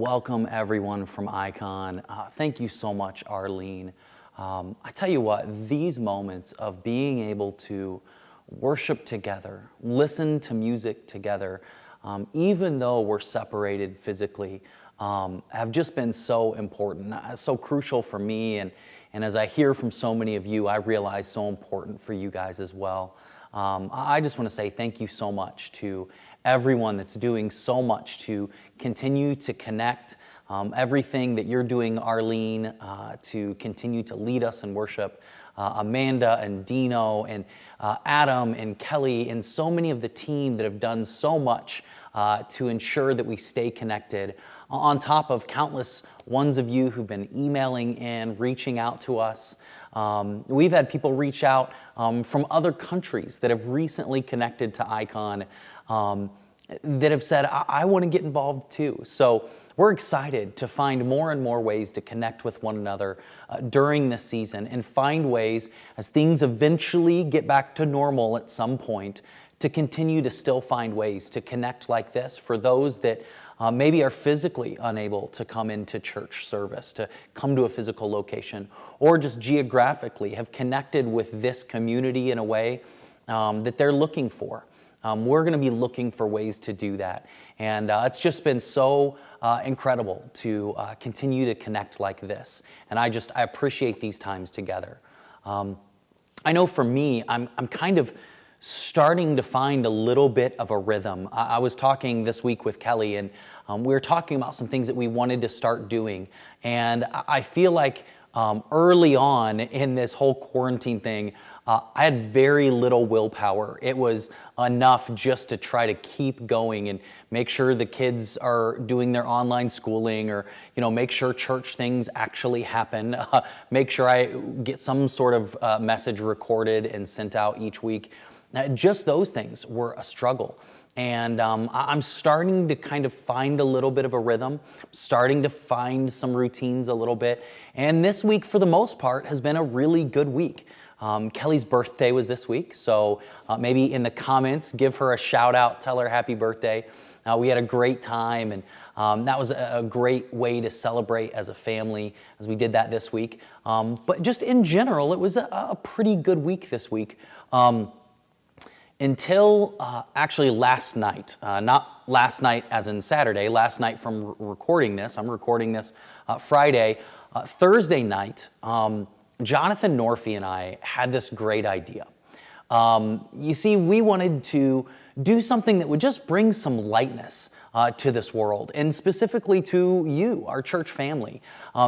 welcome everyone from Icon. Thank you so much, Arlene. I tell you what, these moments of being able to worship together, listen to music together, even though we're separated physically, have just been so important, so crucial for me. And as I hear from so many of you, I realize so important for you guys as well. I just want to say thank you so much to everyone that's doing so much to continue to connect, everything that you're doing, Arlene, to continue to lead us in worship, Amanda and Dino and Adam and Kelly and so many of the team that have done so much to ensure that we stay connected, on top of countless ones of you who've been emailing in, reaching out to us. We've had people reach out from other countries that have recently connected to Icon, that have said, I want to get involved too. So we're excited to find more and more ways to connect with one another during this season and find ways, as things eventually get back to normal at some point, to continue to still find ways to connect like this for those that maybe are physically unable to come into church service, to come to a physical location, or just geographically have connected with this community in a way that they're looking for. We're going to be looking for ways to do that. And it's just been so incredible to continue to connect like this. And I appreciate these times together. I know for me, I'm kind of starting to find a little bit of a rhythm. I was talking this week with Kelly, and we were talking about some things that we wanted to start doing. And I feel like early on in this whole quarantine thing, I had very little willpower. It was enough just to try to keep going and make sure the kids are doing their online schooling, or make sure church things actually happen, make sure I get some sort of message recorded and sent out each week. Just those things were a struggle. And I'm starting to kind of find a little bit of a rhythm, starting to find some routines a little bit. And this week, for the most part, has been a really good week. Kelly's birthday was this week, so maybe in the comments, give her a shout out, tell her happy birthday. We had a great time, and that was a great way to celebrate as a family as we did that this week. But just in general, it was a pretty good week this week. Until actually last night, not last night as in Saturday, last night from recording this. I'm recording this Friday. Thursday night, Jonathan Norfie and I had this great idea. You see, we wanted to do something that would just bring some lightness to this world, and specifically to you, our church family.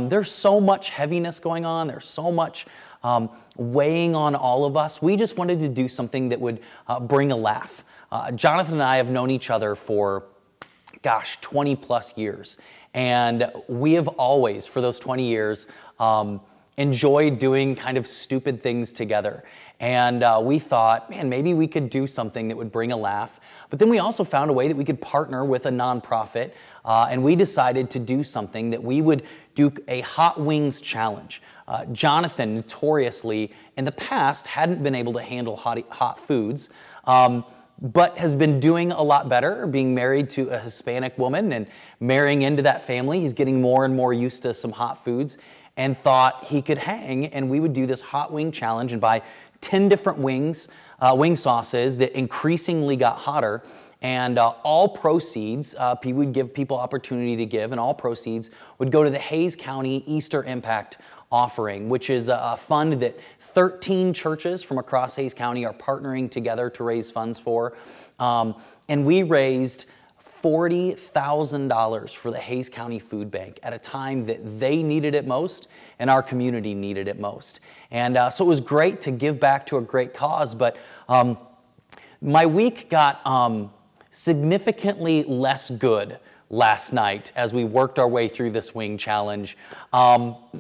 There's so much heaviness going on. There's so much weighing on all of us. We just wanted to do something that would bring a laugh. Jonathan and I have known each other for, 20 plus years. And we have always, for those 20 years, enjoyed doing kind of stupid things together. And we thought, man, maybe we could do something that would bring a laugh. But then we also found a way that we could partner with a nonprofit. And we decided to do something that we would do a Hot Wings challenge. Jonathan notoriously in the past hadn't been able to handle hot foods, but has been doing a lot better, being married to a Hispanic woman and marrying into that family. He's getting more and more used to some hot foods, and thought he could hang, and we would do this hot wing challenge and buy 10 different wings, wing sauces that increasingly got hotter. And all proceeds, we would give people opportunity to give, and all proceeds would go to the Hays County Easter Impact Offering, which is a fund that 13 churches from across Hays County are partnering together to raise funds for. And we raised $40,000 for the Hays County Food Bank at a time that they needed it most and our community needed it most. And so it was great to give back to a great cause, but my week got significantly less good last night as we worked our way through this wing challenge.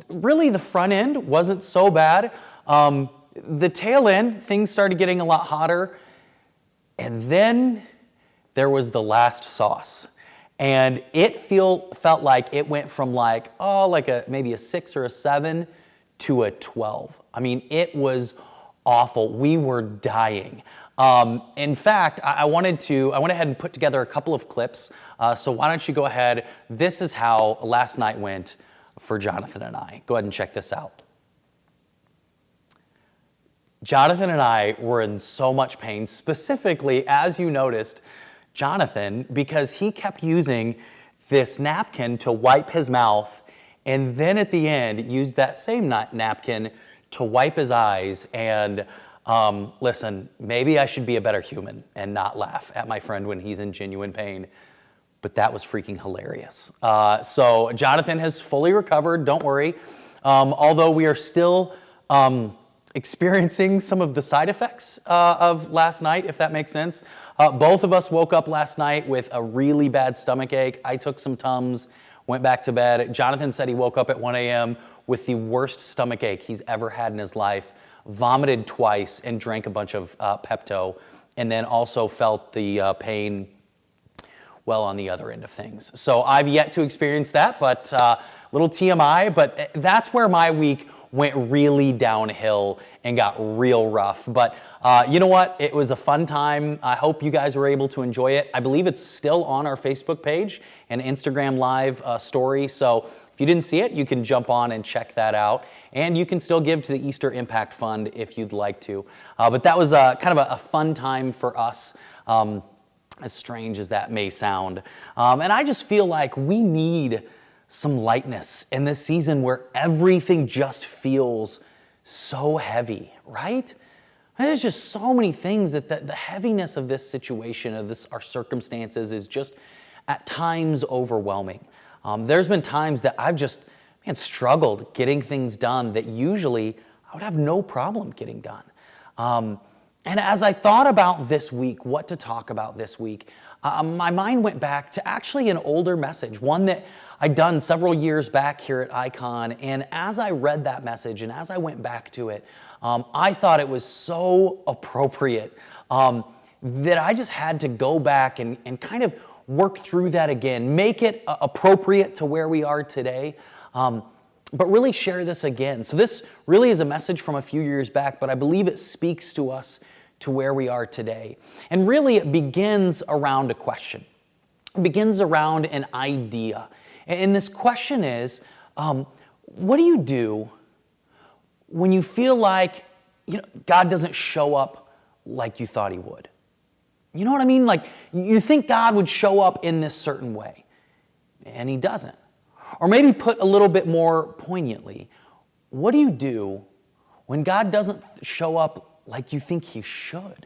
Really, the front end wasn't so bad. The tail end, things started getting a lot hotter. And then there was the last sauce. And it felt like it went from maybe a 6 or a 7 to a 12. I mean, it was awful. We were dying. In fact, I went ahead and put together a couple of clips. So why don't you go ahead? This is how last night went for Jonathan and I. Go ahead and check this out. Jonathan and I were in so much pain, specifically, as you noticed, Jonathan, because he kept using this napkin to wipe his mouth, and then at the end used that same napkin to wipe his eyes. And listen, maybe I should be a better human and not laugh at my friend when he's in genuine pain, but that was freaking hilarious. So Jonathan has fully recovered, don't worry. Although we are still experiencing some of the side effects of last night, if that makes sense. Both of us woke up last night with a really bad stomach ache. I took some Tums, went back to bed. Jonathan said he woke up at 1 a.m. with the worst stomach ache he's ever had in his life, vomited twice, and drank a bunch of Pepto, and then also felt the pain well on the other end of things. So I've yet to experience that, but little TMI, but that's where my week went really downhill and got real rough. But you know what? It was a fun time. I hope you guys were able to enjoy it. I believe it's still on our Facebook page and Instagram Live story. So if you didn't see it, you can jump on and check that out. And you can still give to the Easter Impact Fund if you'd like to. But that was kind of a fun time for us, as strange as that may sound. And I just feel like we need some lightness in this season where everything just feels so heavy, right? There's just so many things that the heaviness of this situation, of our circumstances, is just at times overwhelming. There's been times that I've just struggled getting things done that usually I would have no problem getting done. And as I thought about this week, what to talk about this week, my mind went back to actually an older message, one that I'd done several years back here at Icon. And as I read that message and as I went back to it, I thought it was so appropriate that I just had to go back and kind of work through that again, make it appropriate to where we are today, but really share this again. So this really is a message from a few years back, but I believe it speaks to us to where we are today. And really it begins around a question. It begins around an idea. And this question is, what do you do when you feel like God doesn't show up like you thought he would? You know what I mean? Like you think God would show up in this certain way, and he doesn't. Or maybe put a little bit more poignantly, what do you do when God doesn't show up like you think he should?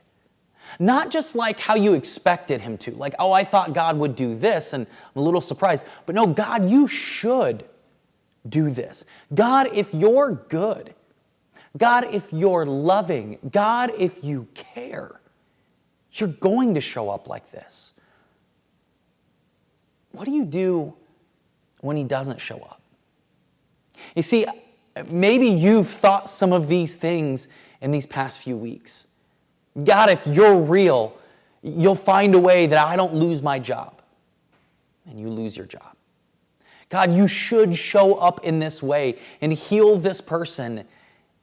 Not just like how you expected him to. Like, oh, I thought God would do this, and I'm a little surprised. But no, God, you should do this. God, if you're good, God, if you're loving, God, if you care, you're going to show up like this. What do you do when he doesn't show up? You see, maybe you've thought some of these things in these past few weeks. God, if you're real, you'll find a way that I don't lose my job. And you lose your job. God, you should show up in this way and heal this person,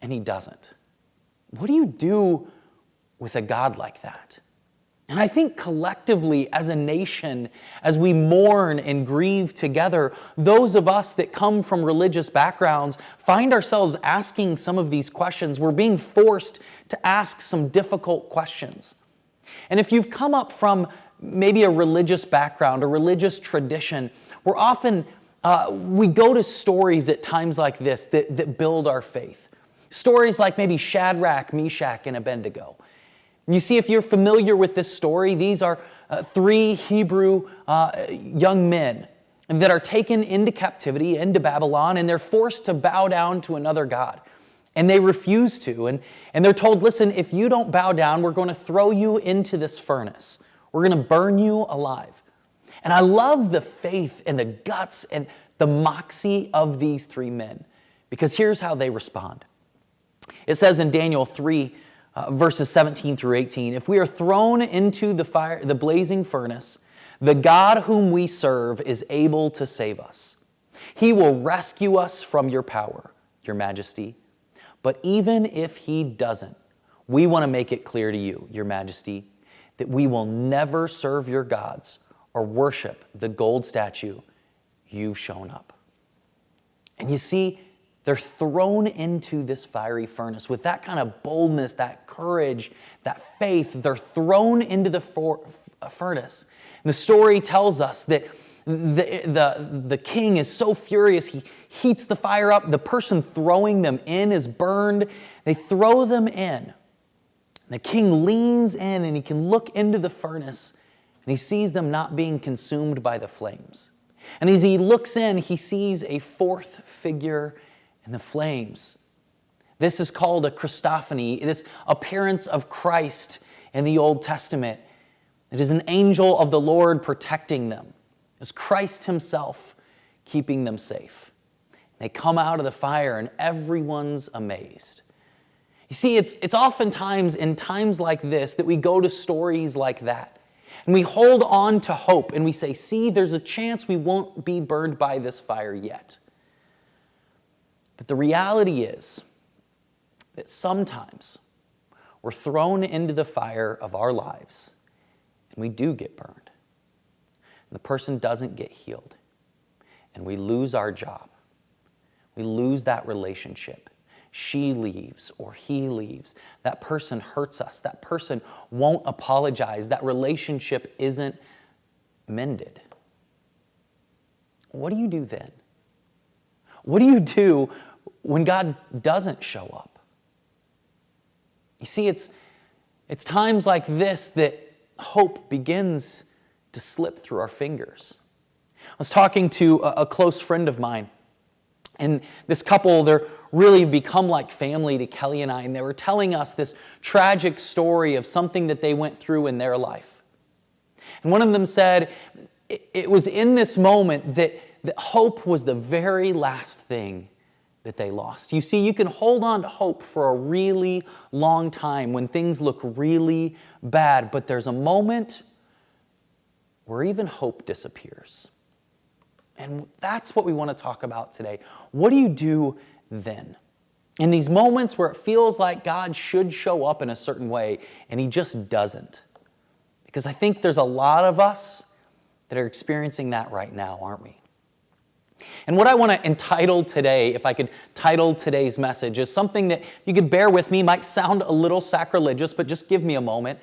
and he doesn't. What do you do with a God like that? And I think collectively as a nation, as we mourn and grieve together, those of us that come from religious backgrounds find ourselves asking some of these questions. We're being forced to ask some difficult questions. And if you've come up from maybe a religious background, a religious tradition, we're often, we go to stories at times like this that build our faith. Stories like maybe Shadrach, Meshach, and Abednego. You see, if you're familiar with this story, these are three Hebrew young men that are taken into captivity, into Babylon, and they're forced to bow down to another god. And they refuse to. And they're told, listen, if you don't bow down, we're going to throw you into this furnace. We're going to burn you alive. And I love the faith and the guts and the moxie of these three men, because here's how they respond. It says in Daniel 3, verses 17 through 18, if we are thrown into the fire, the blazing furnace, the God whom we serve is able to save us. He will rescue us from your power, your majesty. But even if he doesn't, we want to make it clear to you, Your Majesty, that we will never serve your gods or worship the gold statue you've shown up. And you see, they're thrown into this fiery furnace with that kind of boldness, that courage, that faith. They're thrown into the furnace. And the story tells us that the king is so furious, he heats the fire up. The person throwing them in is burned. They throw them in. The king leans in and he can look into the furnace and he sees them not being consumed by the flames. And as he looks in, he sees a fourth figure in the flames. This is called a Christophany, this appearance of Christ in the Old Testament. It is an angel of the Lord protecting them. It's Christ himself keeping them safe. They come out of the fire and everyone's amazed. You see, it's oftentimes in times like this that we go to stories like that. And we hold on to hope and we say, see, there's a chance we won't be burned by this fire yet. But the reality is that sometimes we're thrown into the fire of our lives and we do get burned. And the person doesn't get healed. And we lose our job. We lose that relationship. She leaves or he leaves. That person hurts us. That person won't apologize. That relationship isn't mended. What do you do then? What do you do when God doesn't show up? You see, it's times like this that hope begins to slip through our fingers. I was talking to a close friend of mine, and this couple, they're really become like family to Kelly and I, and they were telling us this tragic story of something that they went through in their life. And one of them said it was in this moment that hope was the very last thing that they lost. You see, you can hold on to hope for a really long time when things look really bad, but there's a moment where even hope disappears. And that's what we want to talk about today. What do you do then? In these moments where it feels like God should show up in a certain way and he just doesn't. Because I think there's a lot of us that are experiencing that right now, aren't we? And what I want to entitle today, if I could title today's message, is something that you could bear with me, might sound a little sacrilegious, but just give me a moment.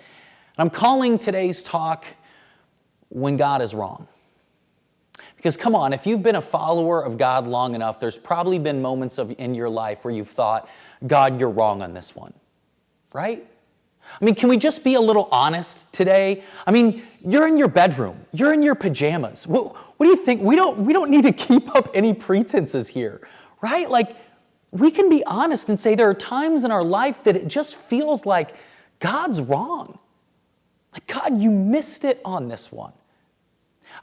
And I'm calling today's talk, When God is Wrong. Because come on, if you've been a follower of God long enough, there's probably been moments in your life where you've thought, God, you're wrong on this one, right? I mean, can we just be a little honest today? I mean, you're in your bedroom, you're in your pajamas. What do you think? We don't need to keep up any pretenses here, right? Like, we can be honest and say there are times in our life that it just feels like God's wrong. Like, God, you missed it on this one.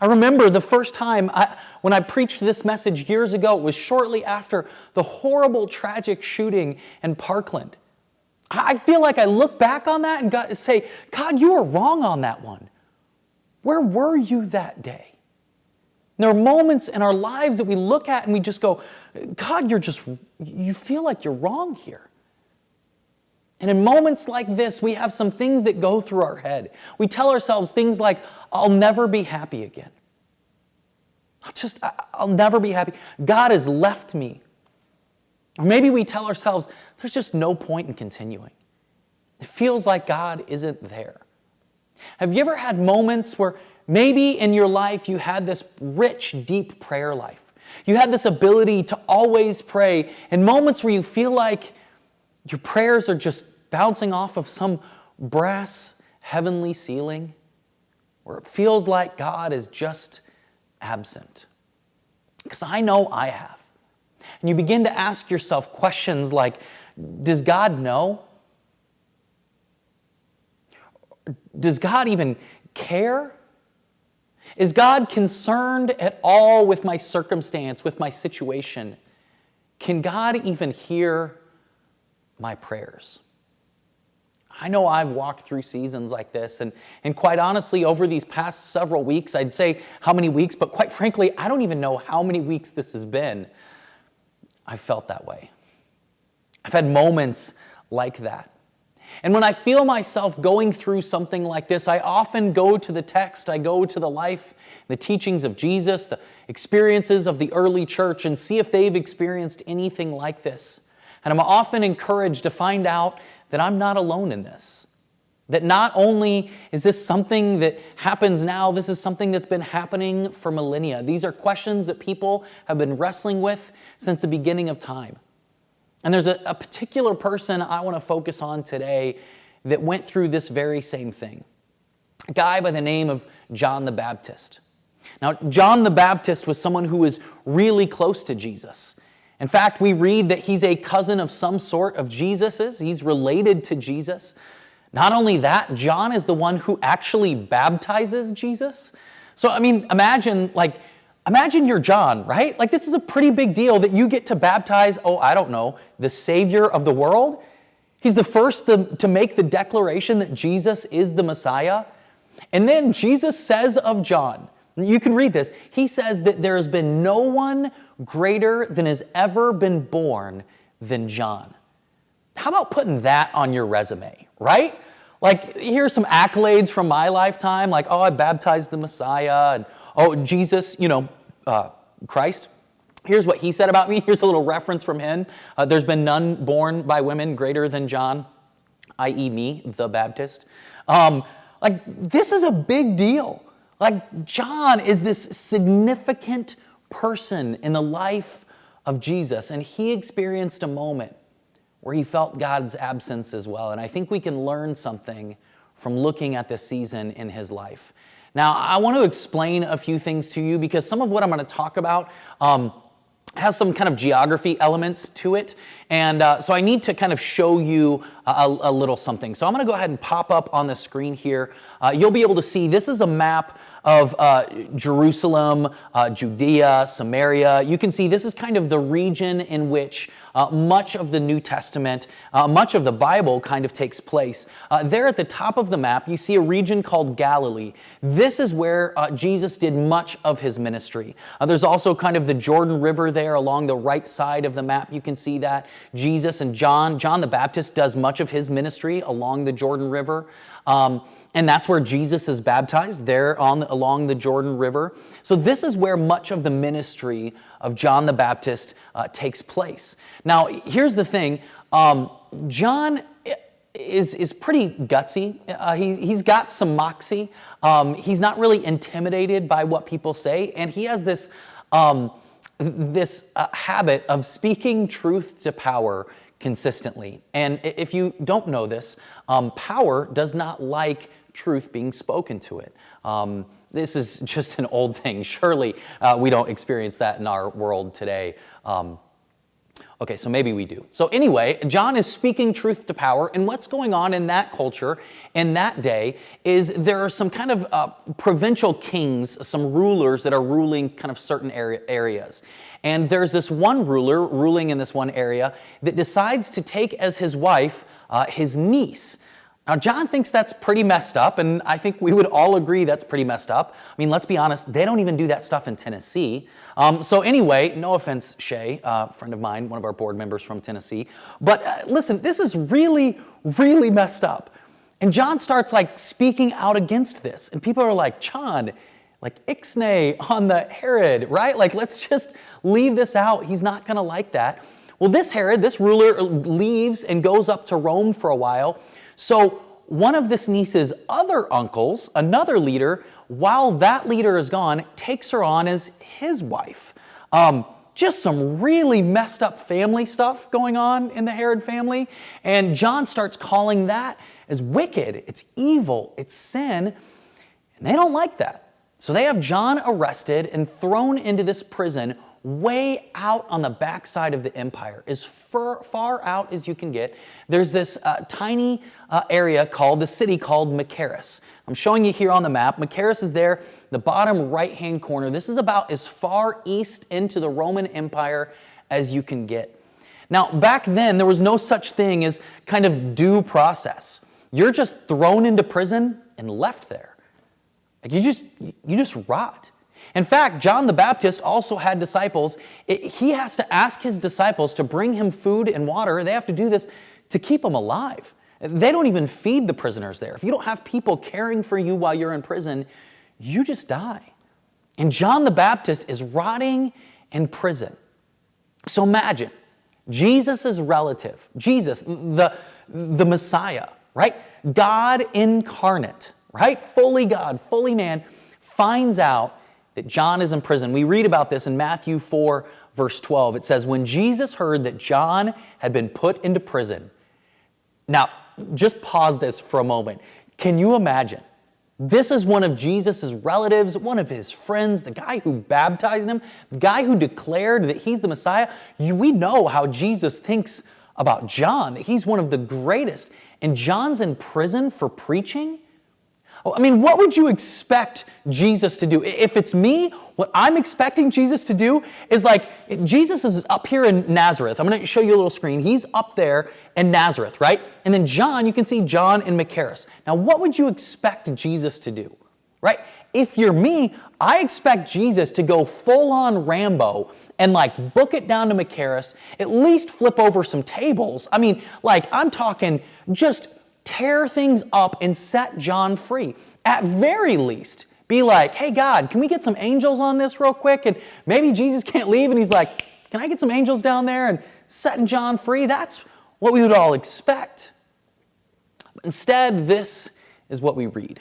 I remember the first time when I preached this message years ago, it was shortly after the horrible, tragic shooting in Parkland. I feel like I look back on that and say, God, you were wrong on that one. Where were you that day? And there are moments in our lives that we look at and we just go, God, you feel like you're wrong here. And in moments like this, we have some things that go through our head. We tell ourselves things like, I'll never be happy again. I'll never be happy. God has left me. Or maybe we tell ourselves, there's just no point in continuing. It feels like God isn't there. Have you ever had moments where maybe in your life you had this rich, deep prayer life? You had this ability to always pray, and moments where you feel like your prayers are just bouncing off of some brass heavenly ceiling, where it feels like God is just absent. Because I know I have. And you begin to ask yourself questions like, does God know? Does God even care? Is God concerned at all with my circumstance, with my situation? Can God even hear my prayers? I know I've walked through seasons like this, and quite honestly, over these past several weeks, I'd say how many weeks, but quite frankly, I don't even know how many weeks this has been. I've felt that way. I've had moments like that. And when I feel myself going through something like this, I often go to the text, I go to the life, the teachings of Jesus, the experiences of the early church, and see if they've experienced anything like this. And I'm often encouraged to find out that I'm not alone in this. That not only is this something that happens now, this is something that's been happening for millennia. These are questions that people have been wrestling with since the beginning of time. And there's a particular person I want to focus on today that went through this very same thing. A guy by the name of John the Baptist. Now, John the Baptist was someone who was really close to Jesus. In fact, we read that he's a cousin of some sort of Jesus's. He's related to Jesus. Not only that, John is the one who actually baptizes Jesus. So, I mean, imagine you're John, right? Like, this is a pretty big deal that you get to baptize, the Savior of the world. He's the first to make the declaration that Jesus is the Messiah. And then Jesus says of John, you can read this, he says that there has been no one greater than has ever been born than John. How about putting that on your resume, right? Like, here's some accolades from my lifetime, like, I baptized the Messiah, and Jesus, Christ. Here's what he said about me. Here's a little reference from him. There's been none born by women greater than John, i.e. me, the Baptist. This is a big deal. Like, John is this significant person in the life of Jesus, and he experienced a moment where he felt God's absence as well. And I think we can learn something from looking at this season in his life. Now, I want to explain a few things to you because some of what I'm going to talk about has some kind of geography elements to it. And so I need to kind of show you a little something. So I'm going to go ahead and pop up on the screen here. You'll be able to see this is a map of Jerusalem, Judea, Samaria. You can see this is kind of the region in which much of the New Testament, much of the Bible kind of takes place. There at the top of the map, you see a region called Galilee. This is where Jesus did much of his ministry. There's also kind of the Jordan River there along the right side of the map. You can see that. Jesus and John the Baptist does much of his ministry along the Jordan River. And that's where Jesus is baptized, there along the Jordan River. So this is where much of the ministry of John the Baptist takes place. Now, here's the thing. John is pretty gutsy. He's got some moxie. He's not really intimidated by what people say. And he has this habit of speaking truth to power consistently. And if you don't know this, power does not like truth being spoken to it. This is just an old thing. Surely we don't experience that in our world today. Okay, so maybe we do. So anyway, John is speaking truth to power, and what's going on in that culture in that day is there are some kind of provincial kings, some rulers that are ruling kind of certain areas. And there's this one ruler ruling in this one area that decides to take as his wife his niece. Now, John thinks that's pretty messed up, and I think we would all agree that's pretty messed up. I mean, let's be honest, they don't even do that stuff in Tennessee. So anyway, no offense, Shay, a friend of mine, one of our board members from Tennessee. But listen, this is really, really messed up. And John starts speaking out against this. And people are like, John, ixnay on the Herod, right? Let's just leave this out. He's not going to like that. Well, this Herod, this ruler, leaves and goes up to Rome for a while. So one of this niece's other uncles, another leader, while that leader is gone, takes her on as his wife. Just some really messed up family stuff going on in the Herod family. And John starts calling that as wicked. It's evil. It's sin. And they don't like that. So they have John arrested and thrown into this prison way out on the backside of the empire, as far out as you can get. There's this tiny area the city called Machaerus. I'm showing you here on the map. Machaerus is there, the bottom right-hand corner. This is about as far east into the Roman Empire as you can get. Now, back then, there was no such thing as kind of due process. You're just thrown into prison and left there. You just rot. In fact, John the Baptist also had disciples. He has to ask his disciples to bring him food and water. They have to do this to keep him alive. They don't even feed the prisoners there. If you don't have people caring for you while you're in prison, you just die. And John the Baptist is rotting in prison. So imagine Jesus' relative, Jesus, the Messiah, right? God incarnate, right? Fully God, fully man, finds out that John is in prison. We read about this in Matthew 4, verse 12. It says, when Jesus heard that John had been put into prison. Now, just pause this for a moment. Can you imagine? This is one of Jesus' relatives, one of his friends, the guy who baptized him, the guy who declared that he's the Messiah. We know how Jesus thinks about John, that he's one of the greatest. And John's in prison for preaching? I mean, what would you expect Jesus to do? If it's me, what I'm expecting Jesus to do is like, Jesus is up here in Nazareth. I'm going to show you a little screen. He's up there in Nazareth, right? And then John, you can see John and Machaerus. Now, what would you expect Jesus to do, right? If you're me, I expect Jesus to go full on Rambo and like book it down to Machaerus, at least flip over some tables. I mean, like I'm talking just tear things up and set John free. At very least, be like, hey God, can we get some angels on this real quick? And maybe Jesus can't leave and he's like, can I get some angels down there and setting John free? That's what we would all expect. But instead, this is what we read.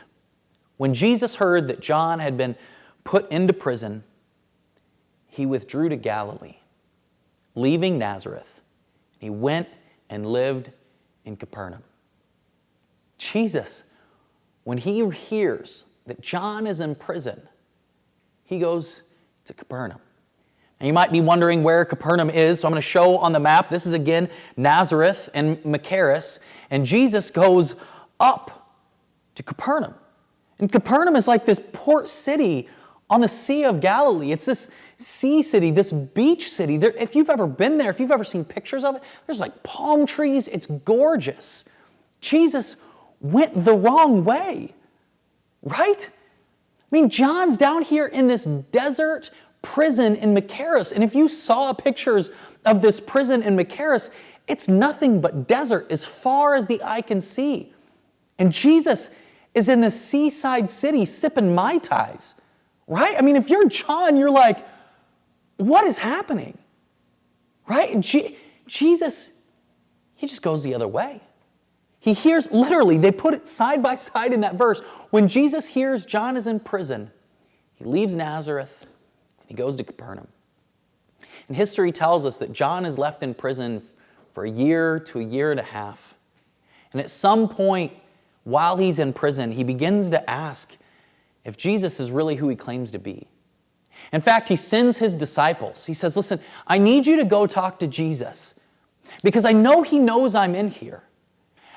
When Jesus heard that John had been put into prison, he withdrew to Galilee, leaving Nazareth. He went and lived in Capernaum. Jesus, when he hears that John is in prison, he goes to Capernaum. And you might be wondering where Capernaum is, so I'm going to show on the map. This is again Nazareth and Machaerus, and Jesus goes up to Capernaum. And Capernaum is like this port city on the Sea of Galilee. It's this sea city, this beach city. If you've ever been there, if you've ever seen pictures of it, there's like palm trees. It's gorgeous. Jesus went the wrong way, right? I mean, John's down here in this desert prison in Machaerus, and if you saw pictures of this prison in Machaerus, it's nothing but desert as far as the eye can see. And Jesus is in the seaside city sipping Mai Tais, right? I mean, if you're John, you're like, what is happening, right? And Jesus, he just goes the other way. He hears, literally, they put it side by side in that verse. When Jesus hears John is in prison, he leaves Nazareth, and he goes to Capernaum. And history tells us that John is left in prison for a year to a year and a half. And at some point, while he's in prison, he begins to ask if Jesus is really who he claims to be. In fact, he sends his disciples. He says, listen, I need you to go talk to Jesus because I know he knows I'm in here.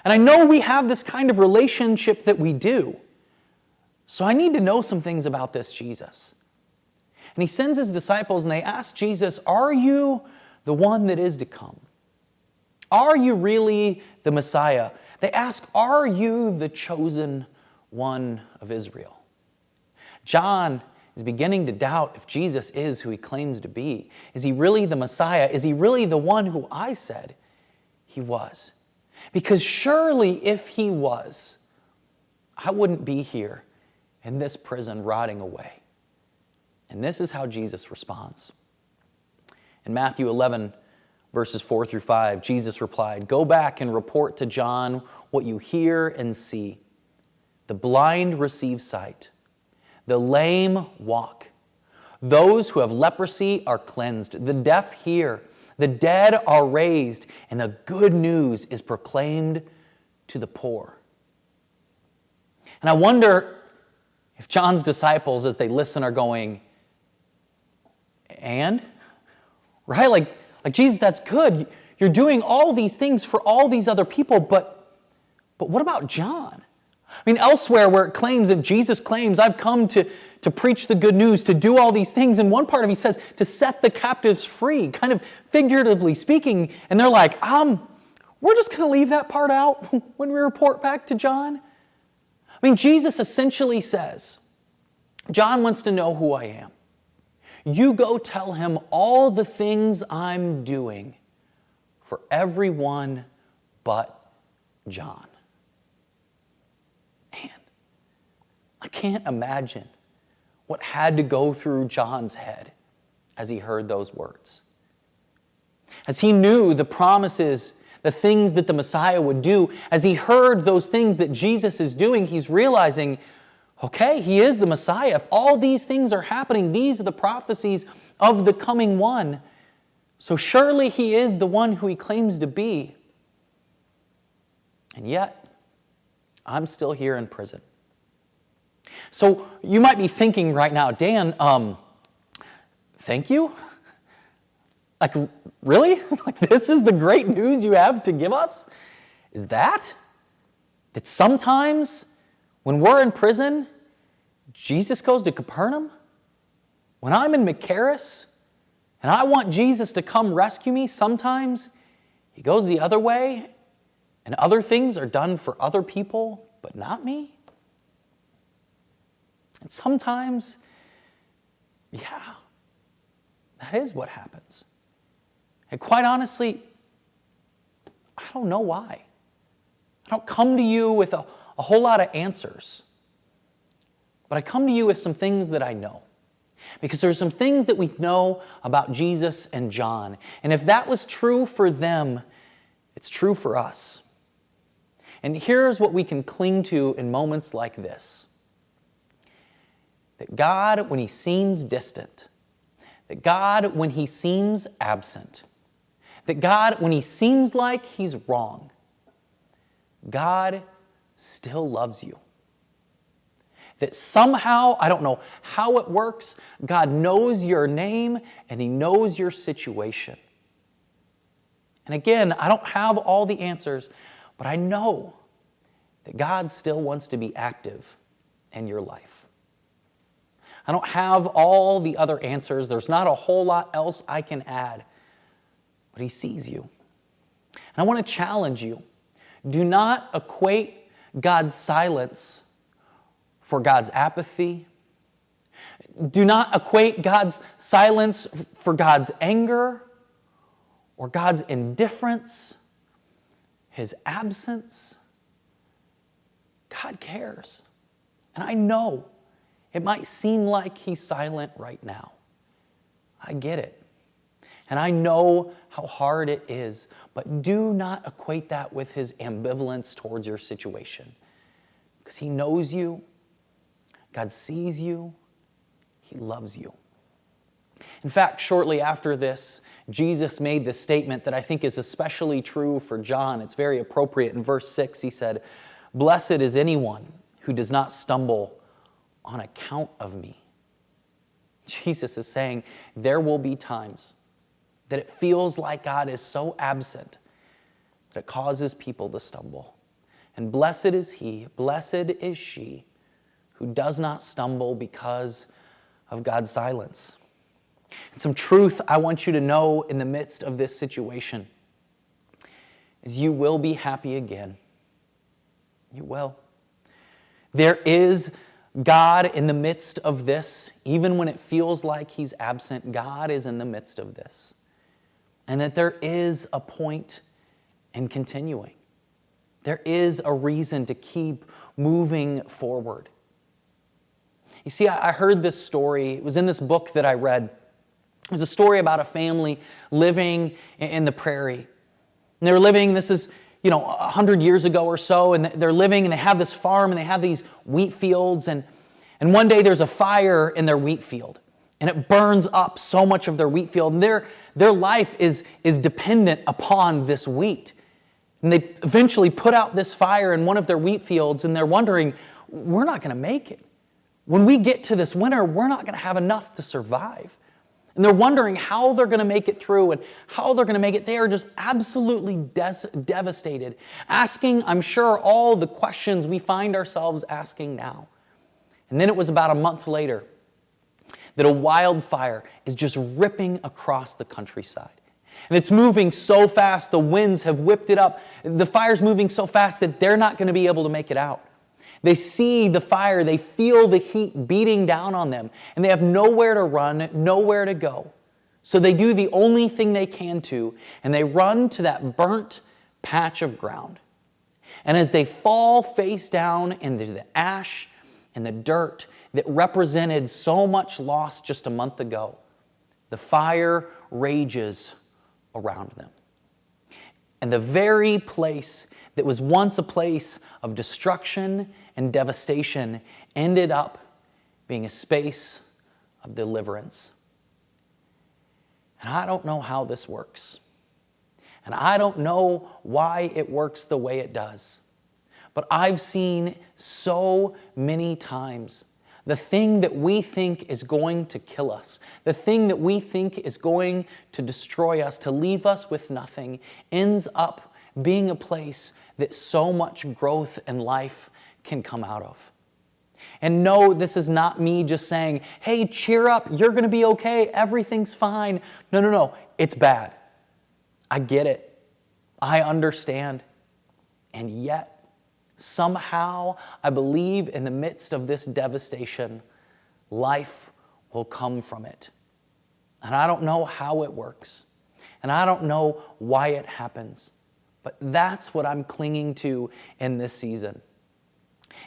And I know we have this kind of relationship that we do. So I need to know some things about this Jesus. And he sends his disciples and they ask Jesus, are you the one that is to come? Are you really the Messiah? They ask, are you the chosen one of Israel? John is beginning to doubt if Jesus is who he claims to be. Is he really the Messiah? Is he really the one who I said he was? Because surely if he was, I wouldn't be here in this prison rotting away. And this is how Jesus responds. In Matthew 11, verses 4 through 5, Jesus replied, go back and report to John what you hear and see. The blind receive sight. The lame walk. Those who have leprosy are cleansed. The deaf hear. The dead are raised, and the good news is proclaimed to the poor. And I wonder if John's disciples, as they listen, are going, and? Right? Like Jesus, that's good. You're doing all these things for all these other people, but what about John? I mean, elsewhere where it claims that Jesus claims, I've come to preach the good news, to do all these things. In one part of it, he says, to set the captives free, kind of figuratively speaking. And they're like, we're just going to leave that part out when we report back to John. I mean, Jesus essentially says, John wants to know who I am. You go tell him all the things I'm doing for everyone but John. can't imagine what had to go through John's head as he heard those words. As he knew the promises, the things that the Messiah would do, as he heard those things that Jesus is doing, he's realizing, okay, he is the Messiah. If all these things are happening, these are the prophecies of the coming one. So surely he is the one who he claims to be. And yet, I'm still here in prison. So you might be thinking right now, Dan, thank you? Like, really? Like, this is the great news you have to give us? Is that sometimes when we're in prison, Jesus goes to Capernaum? When I'm in Machaerus and I want Jesus to come rescue me, sometimes he goes the other way and other things are done for other people, but not me? And sometimes, yeah, that is what happens. And quite honestly, I don't know why. I don't come to you with a whole lot of answers. But I come to you with some things that I know. Because there's some things that we know about Jesus and John. And if that was true for them, it's true for us. And here's what we can cling to in moments like this. That God, when he seems distant, that God, when he seems absent, that God, when he seems like he's wrong, God still loves you. That somehow, I don't know how it works, God knows your name and he knows your situation. And again, I don't have all the answers, but I know that God still wants to be active in your life. I don't have all the other answers. There's not a whole lot else I can add, but he sees you. And I want to challenge you. Do not equate God's silence for God's apathy. Do not equate God's silence for God's anger or God's indifference, his absence. God cares. And I know it might seem like he's silent right now. I get it. And I know how hard it is, but do not equate that with his ambivalence towards your situation. Because he knows you, God sees you, he loves you. In fact, shortly after this, Jesus made this statement that I think is especially true for John. It's very appropriate. In verse 6, he said, "Blessed is anyone who does not stumble on account of me." Jesus is saying there will be times that it feels like God is so absent that it causes people to stumble. And blessed is he, blessed is she, who does not stumble because of God's silence. And some truth I want you to know in the midst of this situation is you will be happy again. You will. There is God in the midst of this. Even when it feels like he's absent, God is in the midst of this. And that there is a point in continuing. There is a reason to keep moving forward. You see, I heard this story. It was in this book that I read. It was a story about a family living in the prairie. And they were living, this is, 100 years ago or so, and they're living and they have this farm and they have these wheat fields. And one day there's a fire in their wheat field. And it burns up so much of their wheat field. And their life is dependent upon this wheat. And they eventually put out this fire in one of their wheat fields and they're wondering, we're not going to make it. When we get to this winter, we're not going to have enough to survive. And they're wondering how they're going to make it through and how they're going to make it. They are just absolutely devastated, asking, I'm sure, all the questions we find ourselves asking now. And then it was about a month later that a wildfire is just ripping across the countryside. And it's moving so fast, the winds have whipped it up. The fire's moving so fast that they're not going to be able to make it out. They see the fire, they feel the heat beating down on them, and they have nowhere to run, nowhere to go. So they do the only thing they can do, and they run to that burnt patch of ground. And as they fall face down into the ash and the dirt that represented so much loss just a month ago, the fire rages around them. And the very place that was once a place of destruction and devastation ended up being a space of deliverance. And I don't know how this works. And I don't know why it works the way it does. But I've seen so many times the thing that we think is going to kill us, the thing that we think is going to destroy us, to leave us with nothing, ends up being a place that so much growth and life can come out of. And no, this is not me just saying, hey, cheer up, you're going to be okay, everything's fine. No, it's bad. I get it. I understand. And yet, somehow, I believe in the midst of this devastation, life will come from it. And I don't know how it works. And I don't know why it happens. But that's what I'm clinging to in this season.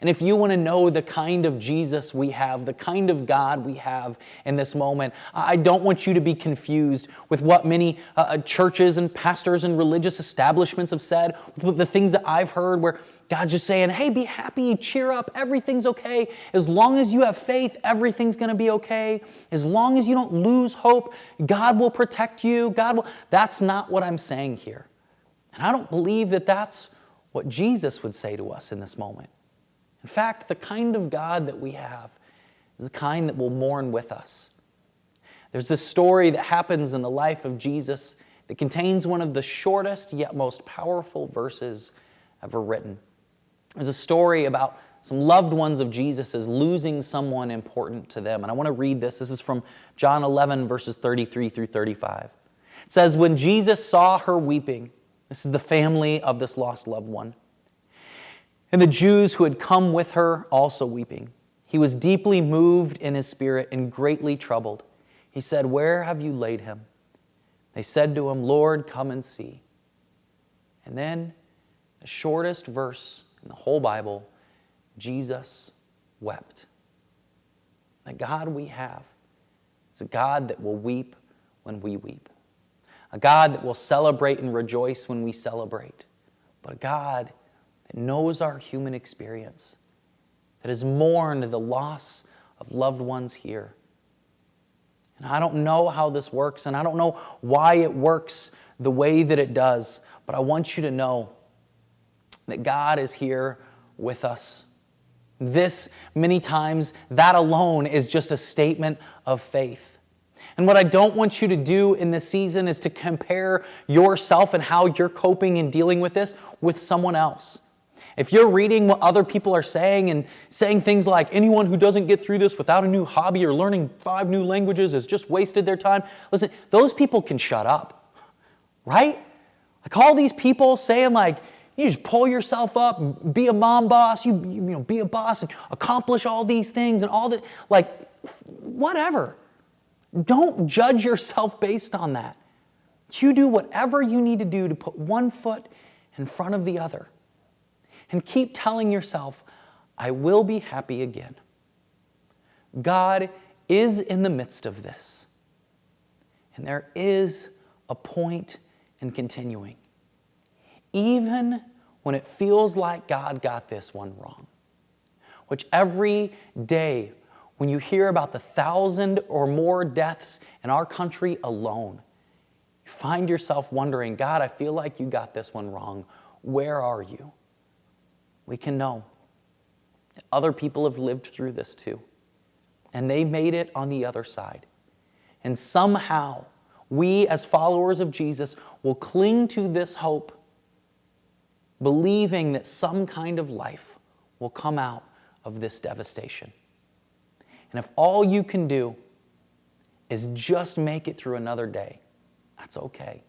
And if you want to know the kind of Jesus we have, the kind of God we have in this moment, I don't want you to be confused with what many churches and pastors and religious establishments have said, with the things that I've heard where God's just saying, hey, be happy, cheer up, everything's okay. As long as you have faith, everything's going to be okay. As long as you don't lose hope, God will protect you. That's not what I'm saying here. And I don't believe that that's what Jesus would say to us in this moment. In fact, the kind of God that we have is the kind that will mourn with us. There's this story that happens in the life of Jesus that contains one of the shortest yet most powerful verses ever written. There's a story about some loved ones of Jesus's losing someone important to them. And I want to read this. This is from John 11, verses 33 through 35. It says, when Jesus saw her weeping, this is the family of this lost loved one, and the Jews who had come with her also weeping, he was deeply moved in his spirit and greatly troubled. He said, where have you laid him? They said to him, Lord, come and see. And then the shortest verse in the whole Bible, Jesus wept. The God we have is a God that will weep when we weep. A God that will celebrate and rejoice when we celebrate. But a God that knows our human experience, that has mourned the loss of loved ones here. And I don't know how this works, and I don't know why it works the way that it does, but I want you to know that God is here with us. This, many times, that alone is just a statement of faith. And what I don't want you to do in this season is to compare yourself and how you're coping and dealing with this with someone else. If you're reading what other people are saying and saying things like, anyone who doesn't get through this without a new hobby or learning 5 new languages has just wasted their time, listen, those people can shut up, right? Like all these people saying like, you just pull yourself up, be a mom boss, you know, be a boss and accomplish all these things and all that, like, whatever. Don't judge yourself based on that. You do whatever you need to do to put one foot in front of the other. And keep telling yourself, I will be happy again. God is in the midst of this. And there is a point in continuing. Even when it feels like God got this one wrong. Which every day when you hear about the 1,000 or more deaths in our country alone, you find yourself wondering, God, I feel like you got this one wrong. Where are you? We can know that other people have lived through this too. And they made it on the other side. And somehow, we as followers of Jesus will cling to this hope, believing that some kind of life will come out of this devastation. And if all you can do is just make it through another day, that's okay.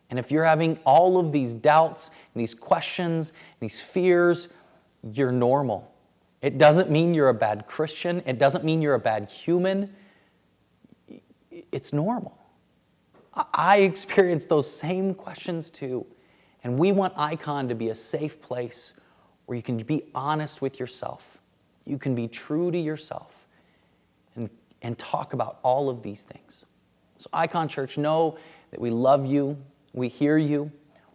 And if you're having all of these doubts, and these questions, and these fears, you're normal. It doesn't mean you're a bad Christian. It doesn't mean you're a bad human. It's normal. I experience those same questions too. And we want Icon to be a safe place where you can be honest with yourself. you can be true to yourself and talk about all of these things. So Icon Church, know that we love you, we hear you,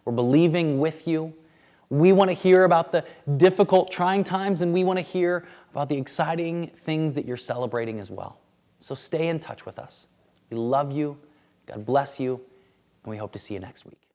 we're believing with you. We want to hear about the difficult, trying times, and we want to hear about the exciting things that you're celebrating as well. So stay in touch with us. We love you, God bless you, and we hope to see you next week.